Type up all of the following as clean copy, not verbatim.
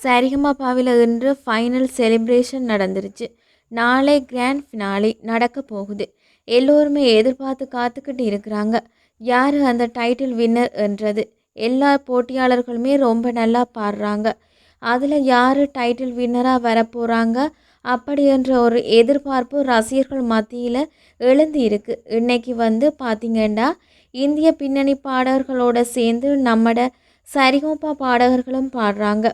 சரிகமபாவில் இன்று final celebration நடந்துருச்சு. நாளை கிராண்ட் ஃபினாலே நடக்க போகுது. எல்லோருமே எதிர்பார்த்து காத்துக்கிட்டு இருக்கிறாங்க. யார் அந்த டைட்டில் வின்னர் என்றது. எல்லா போட்டியாளர்களுமே ரொம்ப நல்லா பாடுறாங்க. அதில் யார் டைட்டில் வின்னராக வரப்போகிறாங்க அப்படி என்ற ஒரு எதிர்பார்ப்பு ரசிகர்கள் மத்தியில் எழுந்து இருக்கு. இன்னைக்கு பார்த்திங்கன்னா இந்திய பின்னணி பாடகர்களோட சேர்ந்து நம்மட சரிகமபா பாடகர்களும் பாடுறாங்க.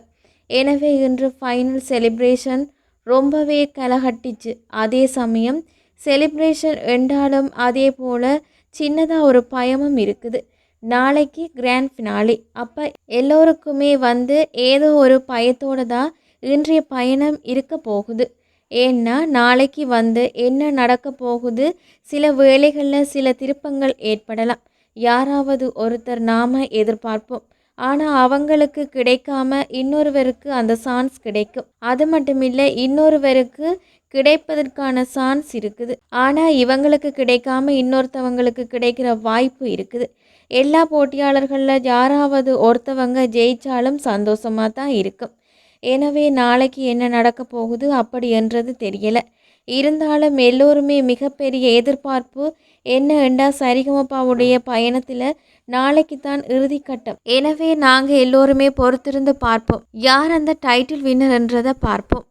எனவே இன்று ஃபைனல் செலிப்ரேஷன் ரொம்பவே கலகட்டிச்சு. அதே சமயம் செலிப்ரேஷன் என்றாலும் அதே போல் சின்னதாக ஒரு பயமும் இருக்குது. நாளைக்கு கிராண்ட் ஃபினாலே. அப்போ எல்லோருக்குமே ஏதோ ஒரு பயத்தோடு தான் இன்றைய பயணம் இருக்க போகுது. ஏன்னா நாளைக்கு என்ன நடக்க போகுது, சில வேளைகளில் சில திருப்பங்கள் ஏற்படலாம். யாராவது ஒருத்தர் நாம் எதிர்பார்ப்போம். ஆனால் அவங்களுக்கு கிடைக்காம இன்னொருவருக்கு அந்த சான்ஸ் கிடைக்கும். அது மட்டும் இல்லை, இன்னொருவருக்கு கிடைப்பதற்கான சான்ஸ் இருக்குது. ஆனால் இவங்களுக்கு கிடைக்காம இன்னொருத்தவங்களுக்கு கிடைக்கிற வாய்ப்பு இருக்குது. எல்லா போட்டியாளர்களில் யாராவது ஒருத்தவங்க ஜெயித்தாலும் சந்தோஷமாக தான் இருக்கும். எனவே நாளைக்கு என்ன நடக்க போகுது அப்படி என்றது தெரியலை. இருந்தாலும் எல்லோருமே மிகப்பெரிய எதிர்பார்ப்பு என்ன என்றால் சரிகமபாவுடைய பயணத்தில் நாளைக்கு தான் இறுதிக்கட்டம். எனவே நாங்கள் எல்லோருமே பொறுத்திருந்து பார்ப்போம். யார் அந்த டைட்டில் வின்னர் என்றதை பார்ப்போம்.